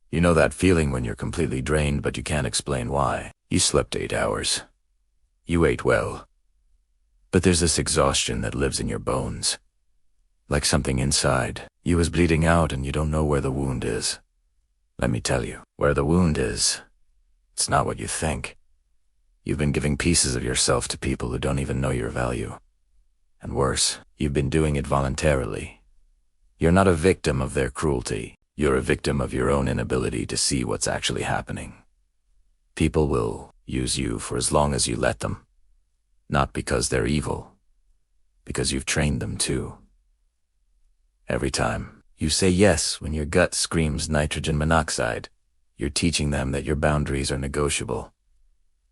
You know that feeling when you're completely drained but you can't explain why. You slept 8 hours. You ate well. But there's this exhaustion that lives in your bones. Like something inside you is bleeding out and you don't know where the wound is. Let me tell you, where the wound is, it's not what you think. You've been giving pieces of yourself to people who don't even know your value. And worse, you've been doing it voluntarily. You're not a victim of their cruelty. You're a victim of your own inability to see what's actually happening. People will use you for as long as you let them. Not because they're evil, because you've trained them to. Every time you say yes when your gut screams nitrogen monoxide, you're teaching them that your boundaries are negotiable.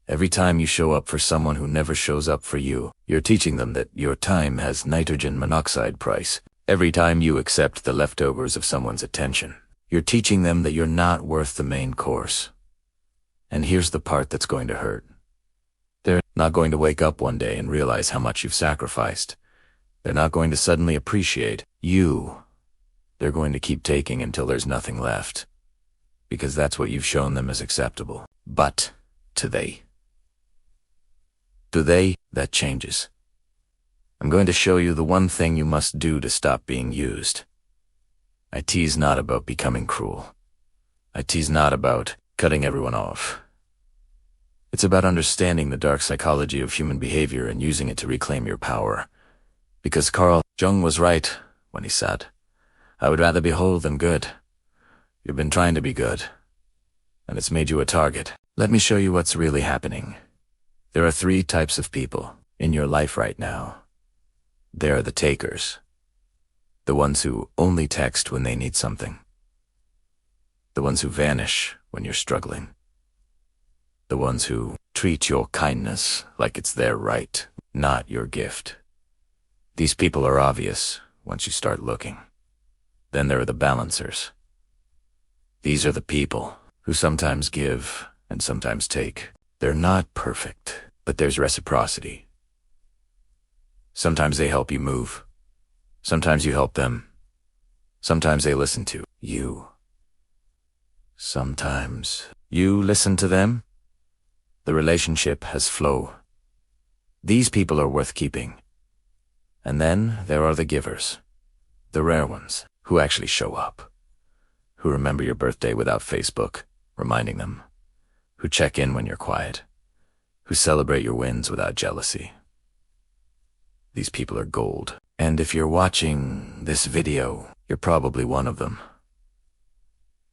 Every time you show up for someone who never shows up for you, you're teaching them that your time has nitrogen monoxide price. Every time you accept the leftovers of someone's attention, you're teaching them that you're not worth the main course. And here's the part that's going to hurt. They're not going to wake up one day and realize how much you've sacrificed. They're not going to suddenly appreciate you. They're going to keep taking until there's nothing left. Because that's what you've shown them as acceptable. But to they, that changes. I'm going to show you the one thing you must do to stop being used. IT's not about becoming cruel. IT's not about cutting everyone off. It's about understanding the dark psychology of human behavior and using it to reclaim your power. Because Carl Jung was right when he said, I would rather be whole than good. You've been trying to be good, and it's made you a target. Let me show you what's really happening. There are 3 types of people in your life right now. There are the takers, the ones who only text when they need something, the ones who vanish when you're struggling, the ones who treat your kindness like it's their right, not your gift. These people are obvious once you start looking. Then there are the balancers. These are the people who sometimes give and sometimes take. They're not perfect, but there's reciprocity. Sometimes they help you move. Sometimes you help them. Sometimes they listen to you. Sometimes you listen to them. The relationship has flow. These people are worth keeping. And then there are the givers, the rare ones who actually show up, who remember your birthday without Facebook reminding them, who check in when you're quiet, who celebrate your wins without jealousy. These people are gold. And if you're watching this video, you're probably one of them.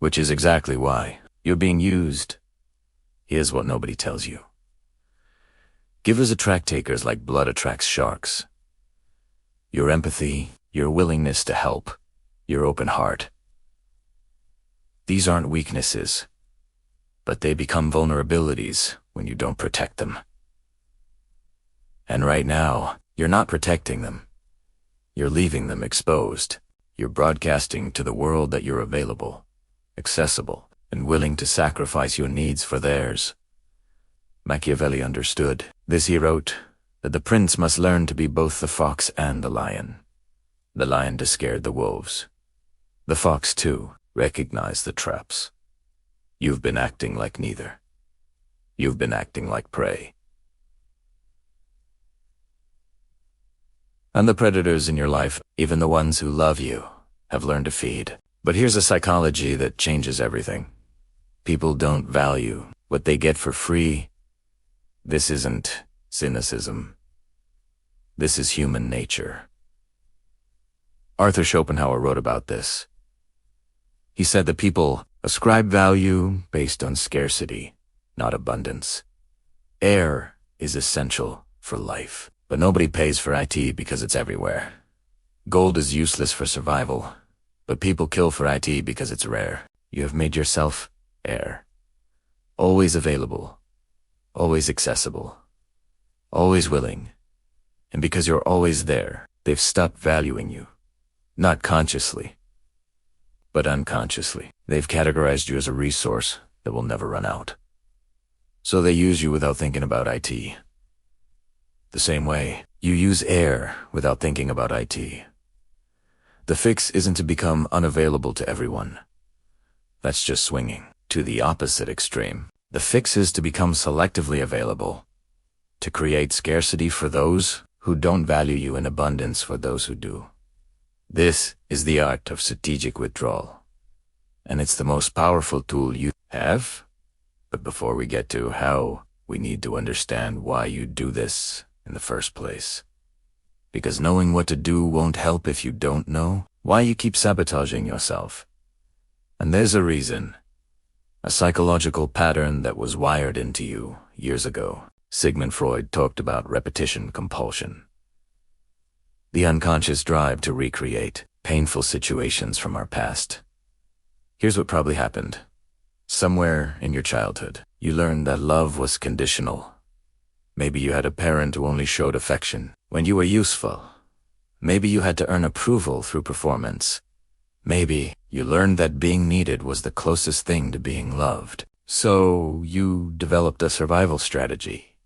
Which is exactly why you're being used. Here's what nobody tells you. Givers attract takers like blood attracts sharks. Your empathy, your willingness to help, your open heart. These aren't weaknesses, but they become vulnerabilities when you don't protect them. And right now, you're not protecting them. You're leaving them exposed. You're broadcasting to the world that you're available, accessible, and willing to sacrifice your needs for theirs. Machiavelli understood. This he wrote, that the prince must learn to be both the fox and the lion to scare the wolves. The fox, too, recognized the traps. You've been acting like neither. You've been acting like prey. And the predators in your life, even the ones who love you, have learned to feed. But here's a psychology that changes everything. People don't value what they get for free. This isn't cynicism. This is human nature. Arthur Schopenhauer wrote about this. He said that people ascribe value based on scarcity, not abundance. Air is essential for life, but nobody pays for IT because it's everywhere. Gold is useless for survival, but people kill for IT because it's rare. You have made yourself air. Always available, always accessible, always willing. And because you're always there, they've stopped valuing you. Not consciously, but unconsciously. They've categorized you as a resource that will never run out. So they use you without thinking about IT. The same way, you use air without thinking about IT. The fix isn't to become unavailable to everyone. That's just swinging to the opposite extreme. The fix is to become selectively available, to create scarcity for those who don't value you and abundance for those who do. This is the art of strategic withdrawal, and it's the most powerful tool you have. But before we get to how, we need to understand why you do this in the first place. Because knowing what to do won't help if you don't know why you keep sabotaging yourself. And there's a reason. A psychological pattern that was wired into you years ago. Sigmund Freud talked about repetition compulsion. The unconscious drive to recreate painful situations from our past. Here's what probably happened. Somewhere in your childhood, you learned that love was conditional. Maybe you had a parent who only showed affection when you were useful. Maybe you had to earn approval through performance. Maybe you learned that being needed was the closest thing to being loved. So you developed a survival strategy.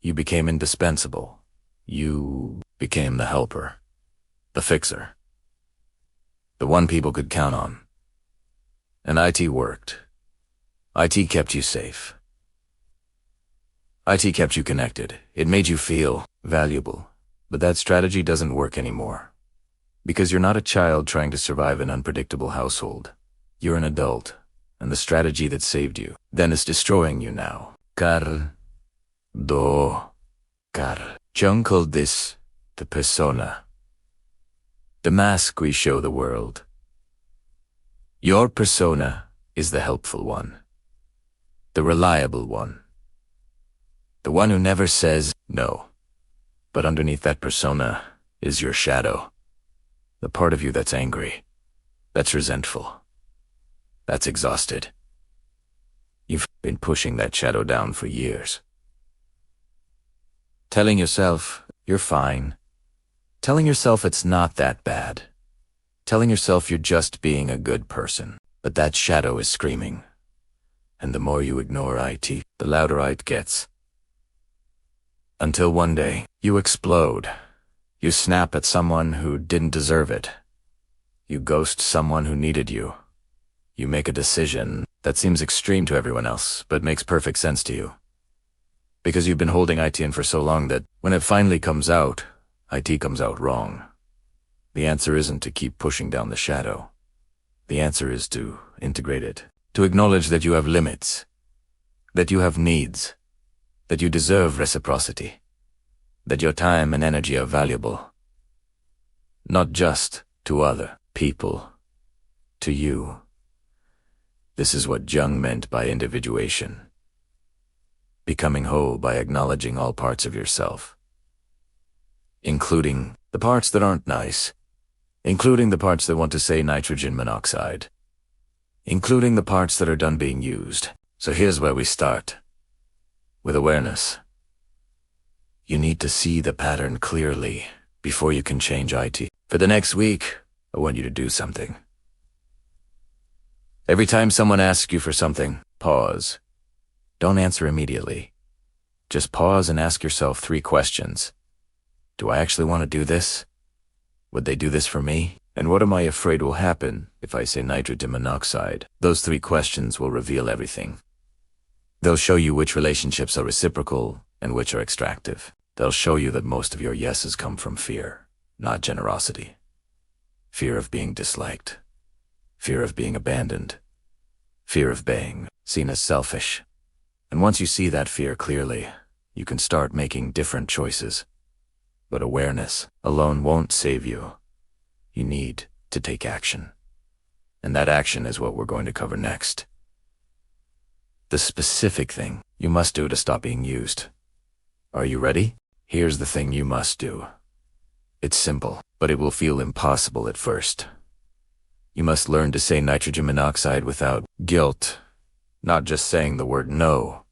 You became indispensable. You became the helper, the fixer, the one people could count on. And IT worked. IT kept you safe. IT kept you connected. It made you feel valuable. But that strategy doesn't work anymore. Because you're not a child trying to survive an unpredictable household. You're an adult, and the strategy that saved you then is destroying you now. Carl Jung called this the persona. The mask we show the world. Your persona is the helpful one. The reliable one. The one who never says no. But underneath that persona is your shadow. The part of you that's angry, that's resentful, that's exhausted. You've been pushing that shadow down for years. Telling yourself you're fine. Telling yourself it's not that bad. Telling yourself you're just being a good person. But that shadow is screaming. And the more you ignore IT, the louder it gets. Until one day, you explode. You snap at someone who didn't deserve it. You ghost someone who needed you. You make a decision that seems extreme to everyone else, but makes perfect sense to you. Because you've been holding IT in for so long that when it finally comes out, IT comes out wrong. The answer isn't to keep pushing down the shadow. The answer is to integrate it. To acknowledge that you have limits. That you have needs. That you deserve reciprocity. That your time and energy are valuable. Not just to other people. To you. This is what Jung meant by individuation. Becoming whole by acknowledging all parts of yourself. Including the parts that aren't nice. Including the parts that want to say nitrogen monoxide. Including the parts that are done being used. So here's where we start. With awareness. You need to see the pattern clearly before you can change IT. For the next week, I want you to do something. Every time someone asks you for something, pause. Don't answer immediately. Just pause and ask yourself 3 questions. Do I actually want to do this? Would they do this for me? And what am I afraid will happen if I say nitrogen monoxide? Those 3 questions will reveal everything. They'll show you which relationships are reciprocal and which are extractive. They'll show you that most of your yeses come from fear, not generosity. Fear of being disliked. Fear of being abandoned. Fear of being seen as selfish. And once you see that fear clearly, you can start making different choices. But awareness alone won't save you. You need to take action. And that action is what we're going to cover next. The specific thing you must do to stop being used. Are you ready? Here's the thing you must do. It's simple, but it will feel impossible at first. You must learn to say nitrogen monoxide without guilt. Not just saying the word no,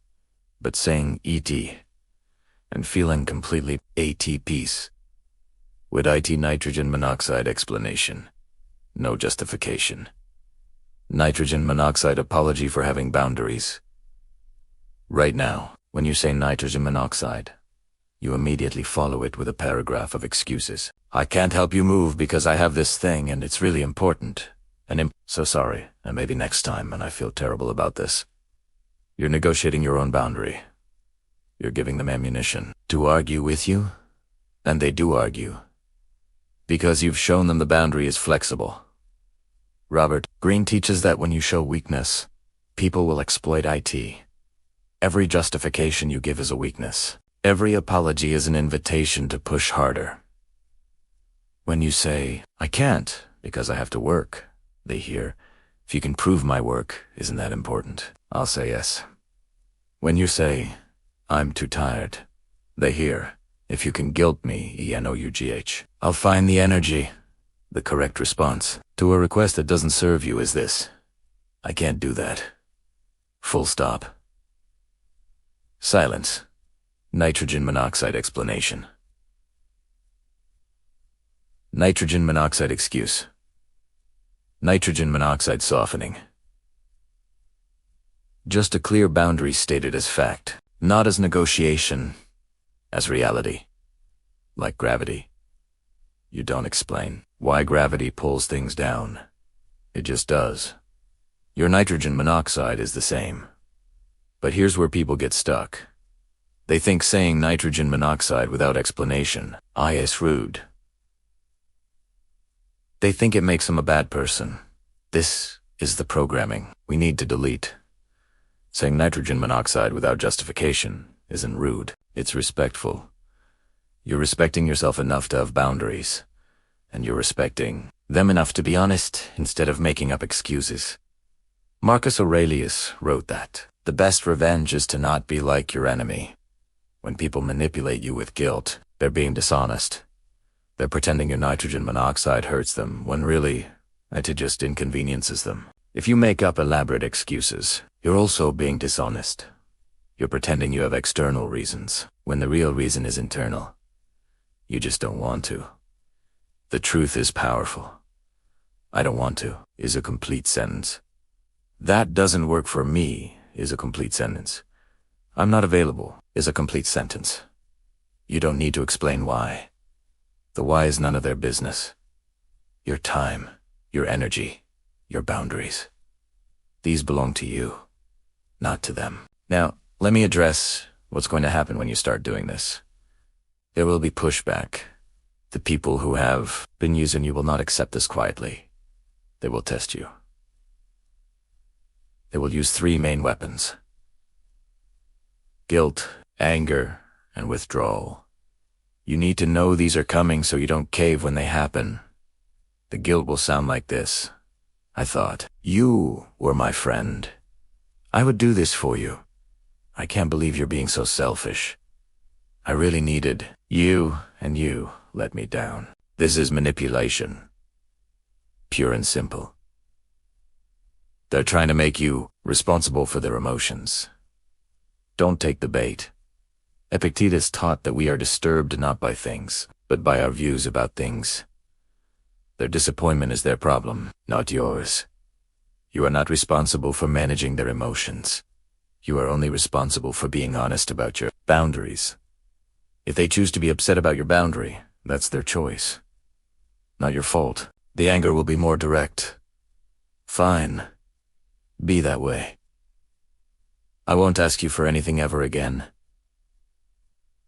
but saying ET. And feeling completely AT peace. With IT nitrogen monoxide explanation. No justification. Nitrogen monoxide apology for having boundaries. Right now, when you say nitrogen monoxide, you immediately follow it with a paragraph of excuses. I can't help you move because I have this thing and it's really important. So sorry, and maybe next time, and I feel terrible about this. You're negotiating your own boundary. You're giving them ammunition to argue with you, and they do argue. Because you've shown them the boundary is flexible. Robert, Greene teaches that when you show weakness, people will exploit it. Every justification you give is a weakness. Every apology is an invitation to push harder. When you say, I can't, because I have to work, they hear, if you can prove my work, isn't that important? I'll say yes. When you say, I'm too tired, they hear, if you can guilt me, ENOUGH, I'll find the energy. The correct response to a request that doesn't serve you is this: I can't do that. Full stop. Silence. Nitrogen monoxide explanation. Nitrogen monoxide excuse. Nitrogen monoxide softening. Just a clear boundary stated as fact, not as negotiation, as reality. Like gravity. You don't explain why gravity pulls things down. It just does. Your nitrogen monoxide is the same. But here's where people get stuck. They think saying nitrogen monoxide without explanation is rude. They think it makes them a bad person. This is the programming we need to delete. Saying nitrogen monoxide without justification isn't rude, it's respectful. You're respecting yourself enough to have boundaries, and you're respecting them enough to be honest instead of making up excuses. Marcus Aurelius wrote that the best revenge is to not be like your enemy. When people manipulate you with guilt, they're being dishonest. They're pretending your nitrogen monoxide hurts them, when really, it just inconveniences them. If you make up elaborate excuses, you're also being dishonest. You're pretending you have external reasons, when the real reason is internal. You just don't want to. The truth is powerful. I don't want to is a complete sentence. That doesn't work for me is a complete sentence. I'm not available is a complete sentence. You don't need to explain why. The why is none of their business. Your time, your energy, your boundaries. These belong to you, not to them. Now, let me address what's going to happen when you start doing this. There will be pushback. The people who have been using you will not accept this quietly. They will test you. They will use 3 main weapons: guilt, anger, and withdrawal. You need to know these are coming so you don't cave when they happen. The guilt will sound like this: I thought you were my friend. I would do this for you. I can't believe you're being so selfish. I really needed you, and you let me down. This is manipulation. Pure and simple. They're trying to make you responsible for their emotions. Don't take the bait. Epictetus taught that we are disturbed not by things, but by our views about things. Their disappointment is their problem, not yours. You are not responsible for managing their emotions. You are only responsible for being honest about your boundaries. If they choose to be upset about your boundary, that's their choice. Not your fault. The anger will be more direct. Fine. Be that way. I won't ask you for anything ever again.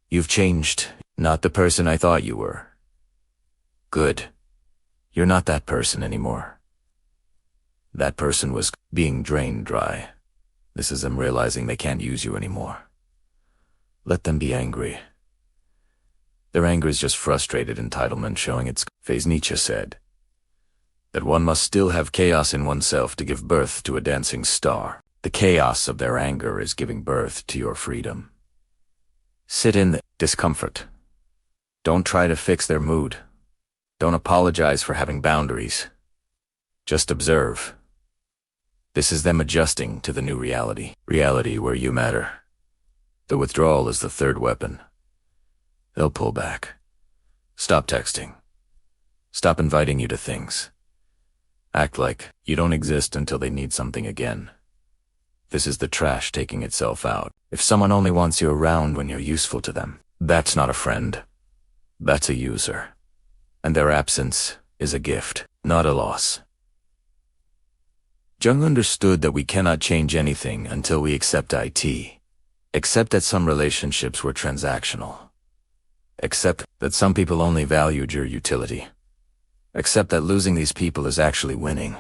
You've changed, not the person I thought you were. Good. You're not that person anymore. That person was being drained dry. This is them realizing they can't use you anymore. Let them be angry. Their anger is just frustrated entitlement showing its phase. Nietzsche said that one must still have chaos in oneself to give birth to a dancing star. The chaos of their anger is giving birth to your freedom. Sit in the discomfort. Don't try to fix their mood. Don't apologize for having boundaries. Just observe. This is them adjusting to the new reality. Reality where you matter. The withdrawal is the 3rd weapon. They'll pull back. Stop texting. Stop inviting you to things. Act like you don't exist until they need something again. This is the trash taking itself out. If someone only wants you around when you're useful to them, that's not a friend. That's a user. And their absence is a gift, not a loss. Jung understood that we cannot change anything until we accept IT. Accept that some relationships were transactional. Accept that some people only valued your utility. Accept that losing these people is actually winning.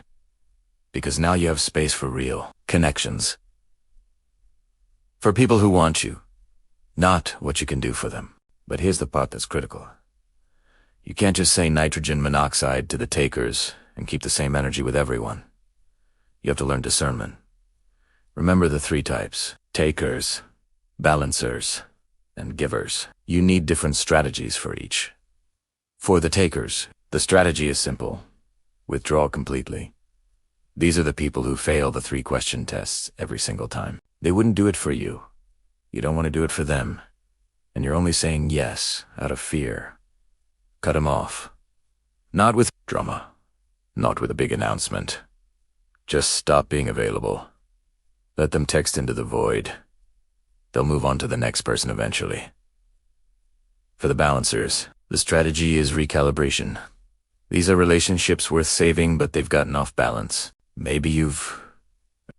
Because now you have space for real connections. For people who want you, not what you can do for them. But here's the part that's critical. You can't just say nitrogen monoxide to the takers and keep the same energy with everyone. You have to learn discernment. Remember the three types: takers, balancers, and givers. You need different strategies for each. For the takers, the strategy is simple: withdraw completely. These are the people who fail the 3-question tests every single time. They wouldn't do it for you. You don't want to do it for them. And you're only saying yes out of fear. Cut them off. Not with drama. Not with a big announcement. Just stop being available. Let them text into the void. They'll move on to the next person eventually. For the balancers, the strategy is recalibration. These are relationships worth saving, but they've gotten off balance. Maybe you've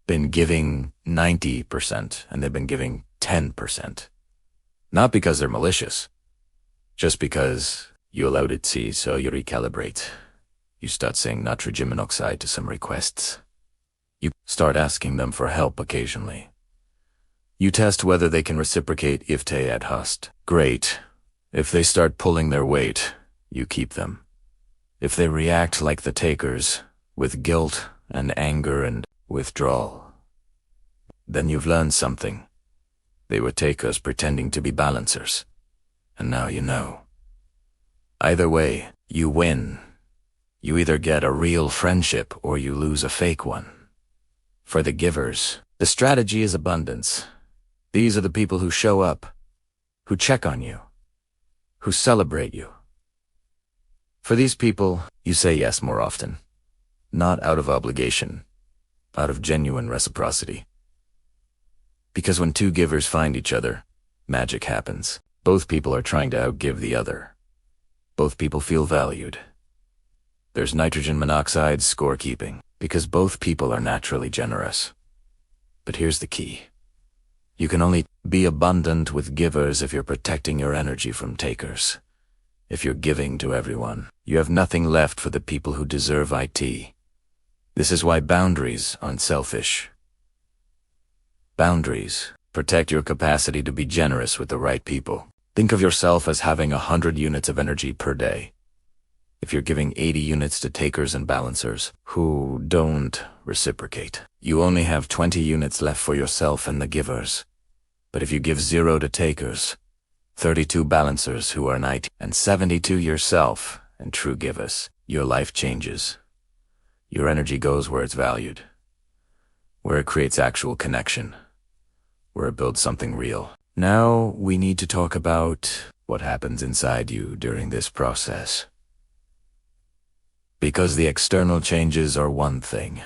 been giving 90% and they've been giving 10%. Not because they're malicious, just because you allowed it to, so you recalibrate. You start saying nitrogen monoxide to some requests. You start asking them for help occasionally. You test whether they can reciprocate if they ad hust. Great. If they start pulling their weight, you keep them. If they react like the takers, with guilt and anger and withdrawal, then you've learned something. They were takers pretending to be balancers. And now you know. Either way, you win. You either get a real friendship or you lose a fake one. For the givers, the strategy is abundance. These are the people who show up, who check on you, who celebrate you. For these people, you say yes more often. Not out of obligation, out of genuine reciprocity. Because when two givers find each other, magic happens. Both people are trying to outgive the other. Both people feel valued. There's nitrogen monoxide scorekeeping, because both people are naturally generous. But here's the key. You can only be abundant with givers if you're protecting your energy from takers. If you're giving to everyone, you have nothing left for the people who deserve IT. This is why boundaries aren't selfish. Boundaries protect your capacity to be generous with the right people. Think of yourself as having 100 units of energy per day. If you're giving 80 units to takers and balancers who don't reciprocate, you only have 20 units left for yourself and the givers. But if you give 0 to takers, 32 balancers who are IT, and 72 yourself and true givers, your life changes. Your energy goes where it's valued, where it creates actual connection, where it builds something real. Now we need to talk about what happens inside you during this process. Because the external changes are one thing.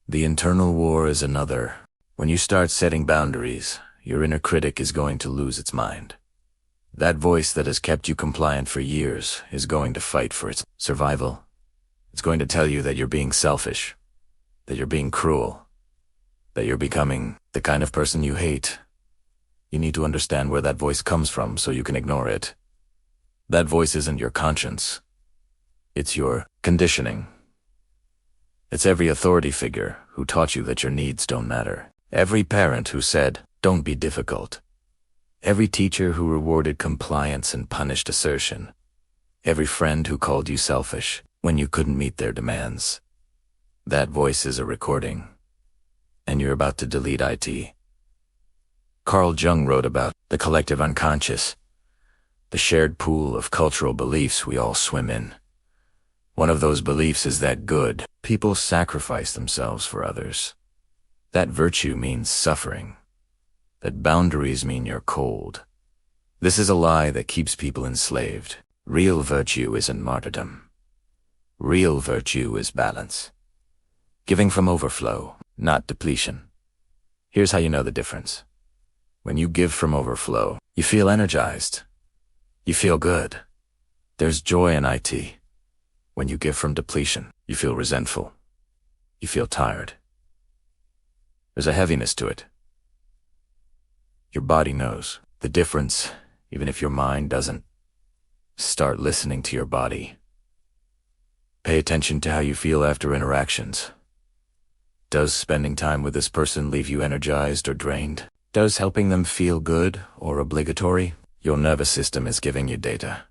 The internal war is another. When you start setting boundaries, your inner critic is going to lose its mind. That voice that has kept you compliant for years is going to fight for its survival. It's going to tell you that you're being selfish, that you're being cruel, that you're becoming the kind of person you hate. You need to understand where that voice comes from so you can ignore it. That voice isn't your conscience. It's your conditioning. It's every authority figure who taught you that your needs don't matter. Every parent who said, "Don't be difficult." Every teacher who rewarded compliance and punished assertion. Every friend who called you selfish when you couldn't meet their demands. That voice is a recording, and you're about to delete IT. Carl Jung wrote about the collective unconscious, the shared pool of cultural beliefs we all swim in. One of those beliefs is that good people sacrifice themselves for others. That virtue means suffering. That boundaries mean you're cold. This is a lie that keeps people enslaved. Real virtue isn't martyrdom. Real virtue is balance. Giving from overflow, not depletion. Here's how you know the difference. When you give from overflow, you feel energized. You feel good. There's joy in IT. When you give from depletion, you feel resentful. You feel tired. There's a heaviness to it. Your body knows the difference, even if your mind doesn't. Start listening to your body. Pay attention to how you feel after interactions. Does spending time with this person leave you energized or drained? Does helping them feel good or obligatory? Your nervous system is giving you data.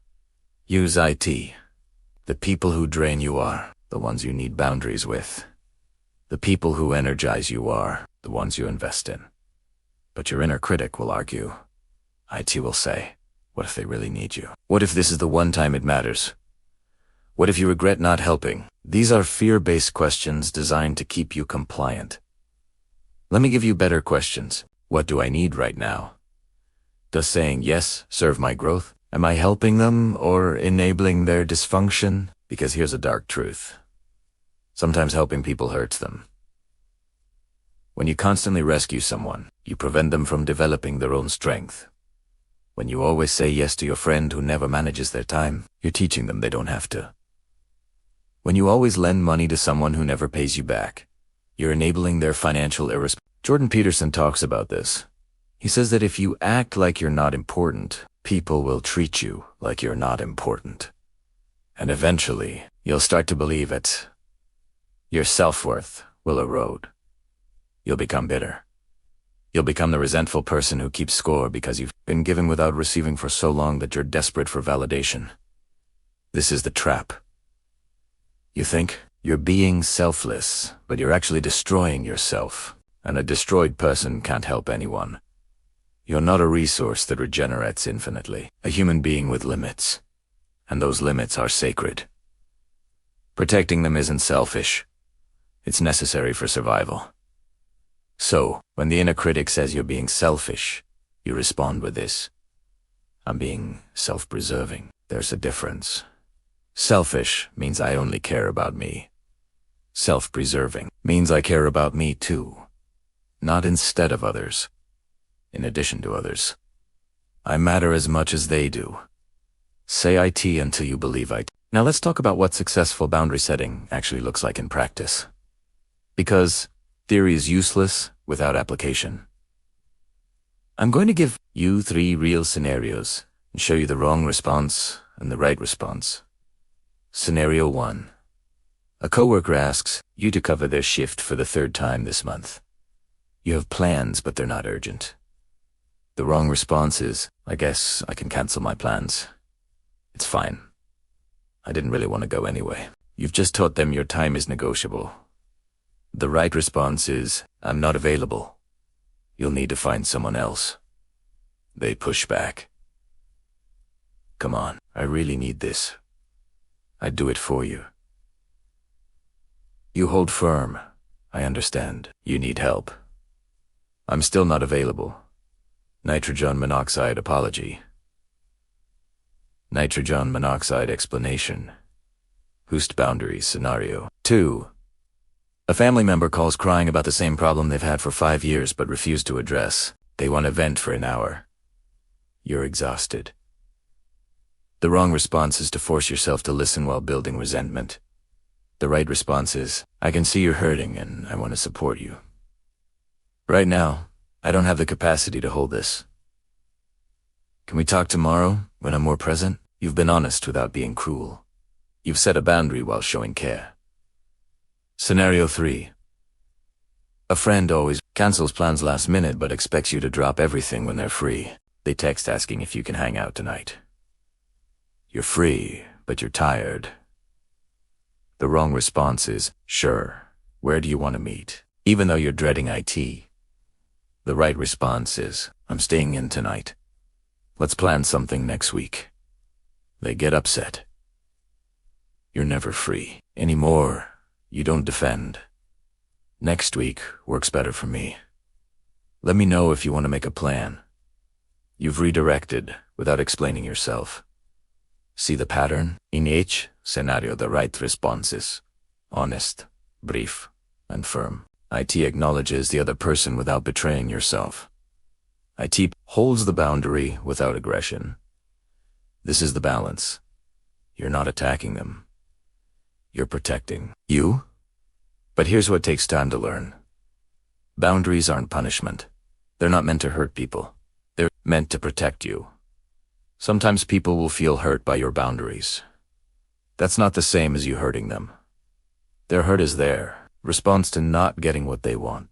Use IT. The people who drain you are the ones you need boundaries with. The people who energize you are the ones you invest in. But your inner critic will argue. IT will say, what if they really need you? What if this is the one time it matters? What if you regret not helping? These are fear-based questions designed to keep you compliant. Let me give you better questions. What do I need right now? Does saying yes serve my growth? Am I helping them or enabling their dysfunction? Because here's a dark truth. Sometimes helping people hurts them. When you constantly rescue someone, you prevent them from developing their own strength. When you always say yes to your friend who never manages their time, you're teaching them they don't have to. When you always lend money to someone who never pays you back, you're enabling their financial irresponsibility. Jordan Peterson talks about this. He says that if you act like you're not important, people will treat you like you're not important. And eventually, you'll start to believe it. Your self-worth will erode. You'll become bitter. You'll become the resentful person who keeps score because you've been giving without receiving for so long that you're desperate for validation. This is the trap. You think you're being selfless, but you're actually destroying yourself. And a destroyed person can't help anyone. You're not a resource that regenerates infinitely. A human being with limits. And those limits are sacred. Protecting them isn't selfish. It's necessary for survival. So, when the inner critic says you're being selfish, you respond with this. I'm being self-preserving. There's a difference. Selfish means I only care about me. Self-preserving means I care about me too. Not instead of others. In addition to others. I matter as much as they do. Say IT until you believe IT. Now let's talk about what successful boundary setting actually looks like in practice. Because theory is useless without application. I'm going to give you 3 real scenarios and show you the wrong response and the right response. Scenario 1. A coworker asks you to cover their shift for the 3rd time this month. You have plans, but they're not urgent. The wrong response is, I guess I can cancel my plans. It's fine. I didn't really want to go anyway. You've just taught them your time is negotiable. The right response is, I'm not available. You'll need to find someone else. They push back. Come on, I really need this. I'd do it for you. You hold firm. I understand. You need help. I'm still not available. Nitrogen monoxide apology. Nitrogen monoxide explanation. Boost boundaries scenario. 2. A family member calls crying about the same problem they've had for 5 years but refuse to address. They want to vent for an hour. You're exhausted. The wrong response is to force yourself to listen while building resentment. The right response is, I can see you're hurting and I want to support you. Right now, I don't have the capacity to hold this. Can we talk tomorrow when I'm more present? You've been honest without being cruel. You've set a boundary while showing care. Scenario 3. A friend always cancels plans last minute but expects you to drop everything when they're free. They text asking if you can hang out tonight. You're free, but you're tired. The wrong response is, sure, where do you want to meet? Even though you're dreading IT. The right response is, I'm staying in tonight. Let's plan something next week. They get upset. You're never free. Anymore, you don't defend. Next week works better for me. Let me know if you want to make a plan. You've redirected without explaining yourself. See the pattern? In each scenario, the right response is honest, brief, and firm. IT acknowledges the other person without betraying yourself. IT holds the boundary without aggression. This is the balance. You're not attacking them. You're protecting you. But here's what takes time to learn. Boundaries aren't punishment. They're not meant to hurt people. They're meant to protect you. Sometimes people will feel hurt by your boundaries. That's not the same as you hurting them. Their hurt is their response to not getting what they want.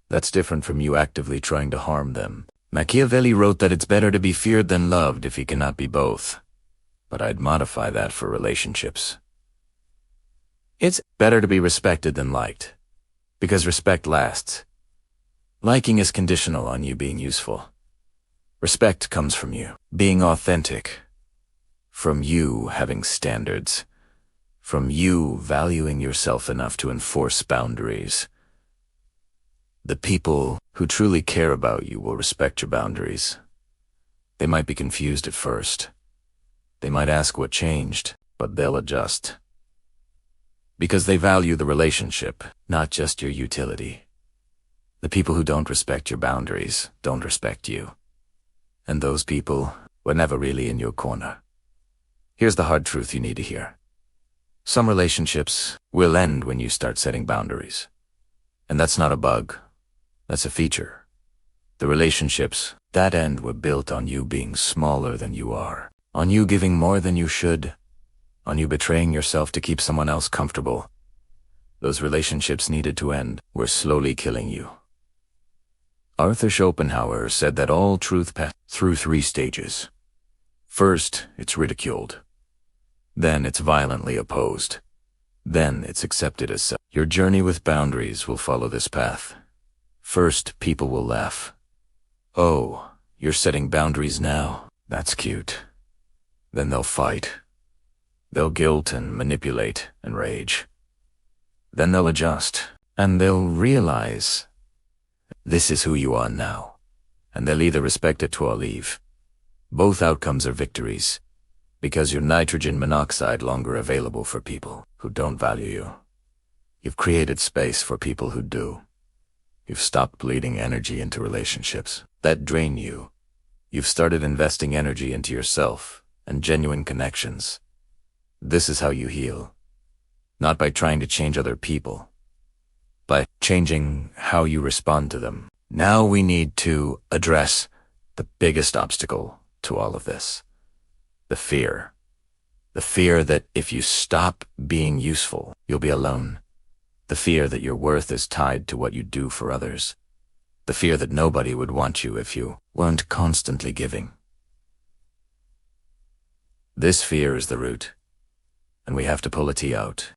That's different from you actively trying to harm them. Machiavelli wrote that it's better to be feared than loved if he cannot be both. But I'd modify that for relationships. It's better to be respected than liked, because respect lasts. Liking is conditional on you being useful. Respect comes from you being authentic, from you having standards, from you valuing yourself enough to enforce boundaries. The people who truly care about you will respect your boundaries. They might be confused at first. They might ask what changed, but they'll adjust. Because they value the relationship, not just your utility. The people who don't respect your boundaries don't respect you. And those people were never really in your corner. Here's the hard truth you need to hear. Some relationships will end when you start setting boundaries. And that's not a bug. That's a feature. The relationships that end were built on you being smaller than you are, on you giving more than you should, on you betraying yourself to keep someone else comfortable. Those relationships needed to end were slowly killing you. Arthur Schopenhauer said that all truth passes through 3 stages. First, it's ridiculed. Then it's violently opposed. Then it's accepted as such. Your journey with boundaries will follow this path. First, people will laugh. Oh, you're setting boundaries now? That's cute. Then they'll fight. They'll guilt and manipulate and rage. Then they'll adjust, and they'll realize this is who you are now, and they'll either respect it or leave. Both outcomes are victories, because you're nitrogen monoxide longer available for people who don't value you. You've created space for people who do. You've stopped bleeding energy into relationships that drain you. You've started investing energy into yourself and genuine connections. This is how you heal. Not by trying to change other people, by changing how you respond to them. Now we need to address the biggest obstacle to all of this. The fear. The fear that if you stop being useful, you'll be alone. The fear that your worth is tied to what you do for others. The fear that nobody would want you if you weren't constantly giving. This fear is the root, and we have to pull a T out.